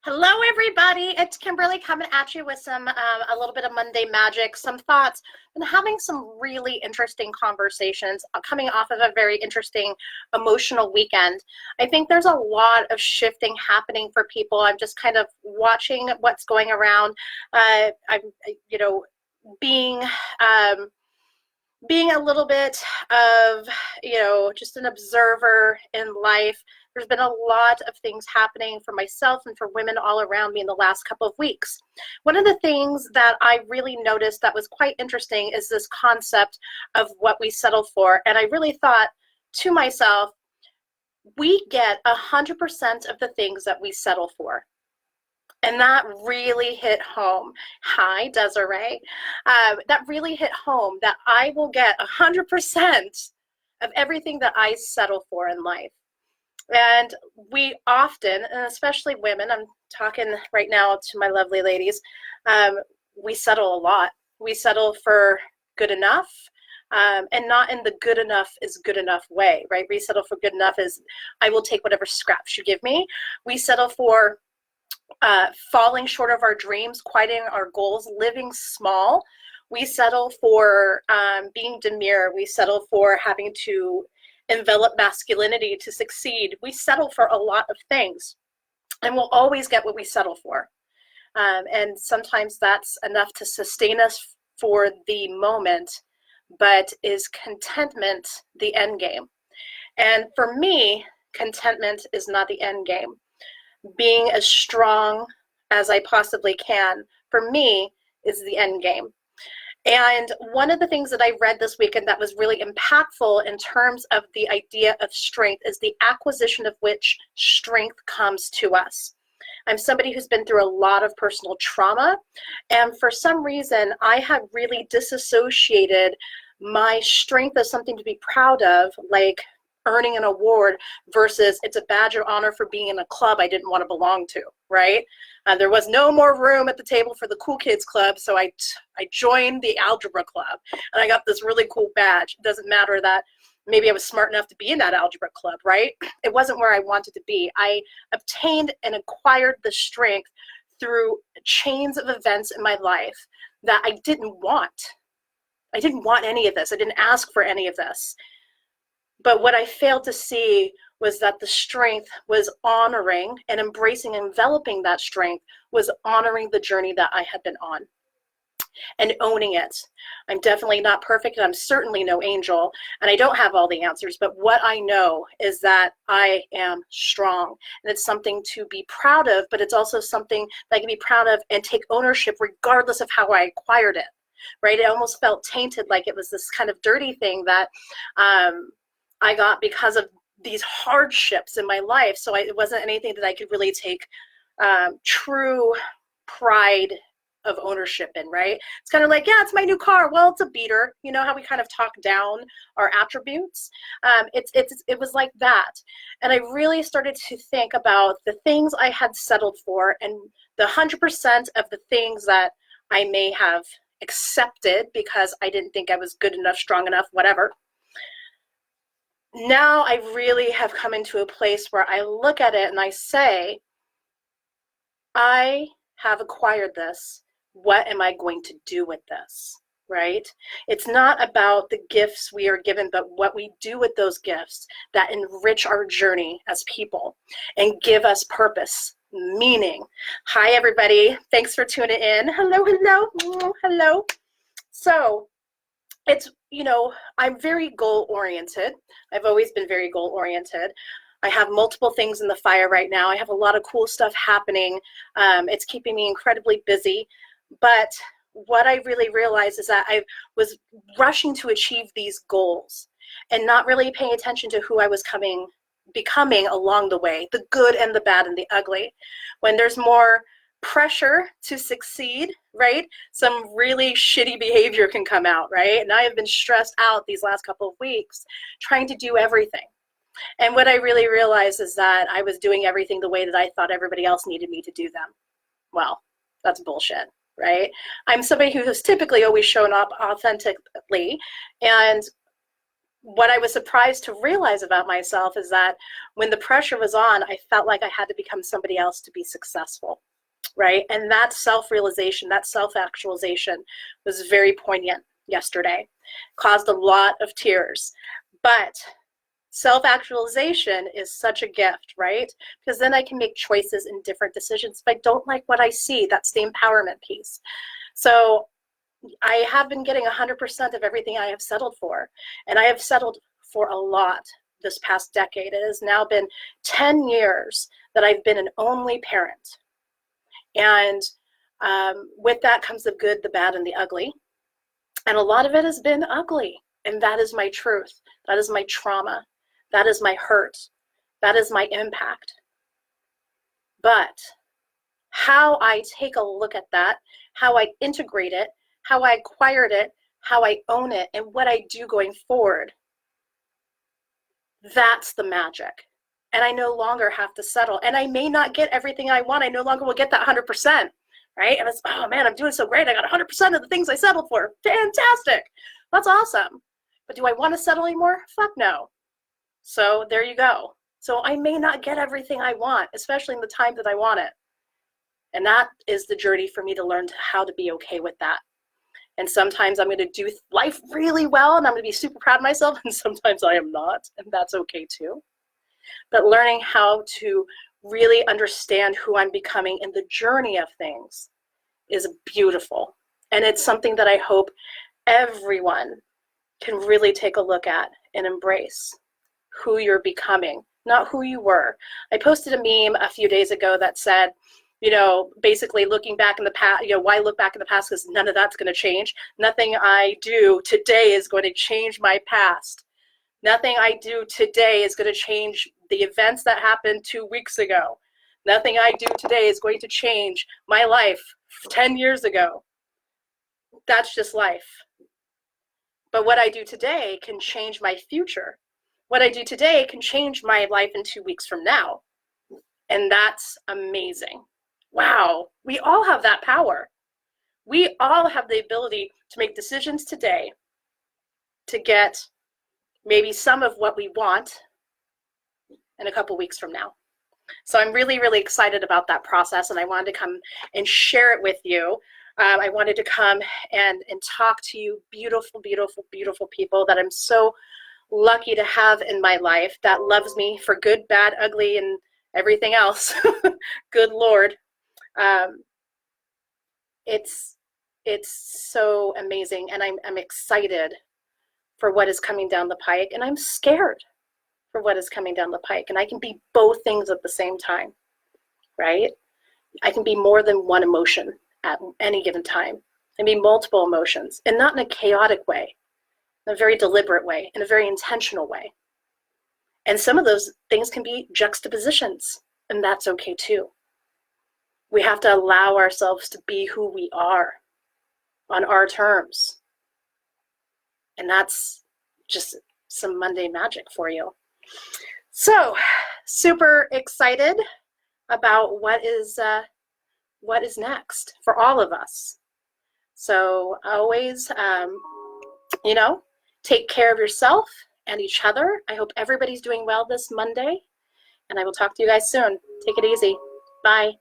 Hello, everybody. It's Kimberly coming at you with some a little bit of Monday magic, some thoughts, and having some really interesting conversations coming off of a very interesting emotional weekend. I think there's a lot of shifting happening for people. I'm just kind of watching what's going around. I'm, being being a little bit of, just an observer in life. There's been a lot of things happening for myself and for women all around me in the last couple of weeks. One of the things that I really noticed that was quite interesting is this concept of what we settle for. And I really thought to myself, we get 100% of the things that we settle for. And that really hit home. Hi, Desiree. That really hit home that I will get 100% of everything that I settle for in life. And we often, and especially women, I'm talking right now to my lovely ladies, we settle a lot. We settle for good enough, and not in the good enough is good enough way, right? We settle for good enough is I will take whatever scraps you give me. We settle for falling short of our dreams, quieting our goals, living small. We settle for being demure. We settle for having to envelop masculinity to succeed. We settle for a lot of things, and we'll always get what we settle for. And sometimes that's enough to sustain us for the moment, but is contentment the end game? And for me, contentment is not the end game. Being as strong as I possibly can, for me, is the end game. And one of the things that I read this weekend that was really impactful in terms of the idea of strength is the acquisition of which strength comes to us. I'm somebody who's been through a lot of personal trauma, and for some reason, I have really disassociated my strength as something to be proud of, like earning an award, versus it's a badge of honor for being in a club I didn't want to belong to, right? There was no more room at the table for the cool kids club, so I joined the algebra club, and I got this really cool badge. It doesn't matter that maybe I was smart enough to be in that algebra club, right? It wasn't where I wanted to be. I obtained and acquired the strength through chains of events in my life that I didn't want. I didn't want any of this. I didn't ask for any of this. But what I failed to see was that the strength was honoring and embracing and enveloping that strength was honoring the journey that I had been on and owning it. I'm definitely not perfect, and I'm certainly no angel, and I don't have all the answers, but what I know is that I am strong, and it's something to be proud of, but it's also something that I can be proud of and take ownership regardless of how I acquired it, right? It almost felt tainted, like it was this kind of dirty thing that I got because of these hardships in my life. So it wasn't anything that I could really take true pride of ownership in, right? It's kind of like, yeah, it's my new car. Well, it's a beater. You know how we kind of talk down our attributes? It was like that. And I really started to think about the things I had settled for and the 100% of the things that I may have accepted because I didn't think I was good enough, strong enough, whatever. Now I really have come into a place where I look at it and I say, I have acquired this. What am I going to do with this, right? It's not about the gifts we are given, but what we do with those gifts that enrich our journey as people and give us purpose, meaning. Hi, everybody. Thanks for tuning in. Hello, hello, hello. So it's, I'm very goal-oriented. I've always been very goal-oriented. I have multiple things in the fire right now. I have a lot of cool stuff happening. It's keeping me incredibly busy. But what I really realized is that I was rushing to achieve these goals and not really paying attention to who I was becoming along the way, the good and the bad and the ugly. When there's more pressure to succeed, right, some really shitty behavior can come out, right? And I have been stressed out these last couple of weeks trying to do everything. And what I really realized is that I was doing everything the way that I thought everybody else needed me to do them. Well, that's bullshit, right? I'm somebody who has typically always shown up authentically, and what I was surprised to realize about myself is that when the pressure was on, I felt like I had to become somebody else to be successful, right? And that self-realization, that self-actualization was very poignant yesterday, caused a lot of tears. But self-actualization is such a gift, right? Because then I can make choices and different decisions. If I don't like what I see, that's the empowerment piece. So I have been getting 100% of everything I have settled for. And I have settled for a lot this past decade. It has now been 10 years that I've been an only parent. And with that comes the good, the bad, and the ugly. And a lot of it has been ugly. And that is my truth. That is my trauma. That is my hurt. That is my impact. But how I take a look at that, how I integrate it, how I acquired it, how I own it, and what I do going forward, that's the magic. And I no longer have to settle. And I may not get everything I want. I no longer will get that 100%, right? And it's, oh man, I'm doing so great. I got 100% of the things I settled for. Fantastic. That's awesome. But do I want to settle anymore? Fuck no. So there you go. So I may not get everything I want, especially in the time that I want it. And that is the journey for me to learn how to be okay with that. And sometimes I'm going to do life really well and I'm going to be super proud of myself, and sometimes I am not, and that's okay too. But learning how to really understand who I'm becoming in the journey of things is beautiful. And it's something that I hope everyone can really take a look at and embrace who you're becoming, not who you were. I posted a meme a few days ago that said, you know, basically looking back in the past, you know, why look back in the past? Because none of that's going to change. Nothing I do today is going to change my past. Nothing I do today is going to change the events that happened 2 weeks ago. Nothing I do today is going to change my life 10 years ago. That's just life. But what I do today can change my future. What I do today can change my life in 2 weeks from now. And that's amazing. Wow, we all have that power. We all have the ability to make decisions today to get maybe some of what we want in a couple weeks from now. So I'm really, really excited about that process, and I wanted to come and share it with you. I wanted to come and talk to you beautiful, beautiful, beautiful people that I'm so lucky to have in my life, that loves me for good, bad, ugly, and everything else. Good Lord. It's so amazing, and I'm excited for what is coming down the pike, and I'm scared for what is coming down the pike. And I can be both things at the same time, right? I can be more than one emotion at any given time. I mean multiple emotions, and not in a chaotic way, in a very deliberate way, in a very intentional way. And some of those things can be juxtapositions, and that's okay too. We have to allow ourselves to be who we are on our terms. And that's just some Monday magic for you. So, super excited about what is next for all of us. So always, you know, take care of yourself and each other. I hope everybody's doing well this Monday, and I will talk to you guys soon. Take it easy. Bye.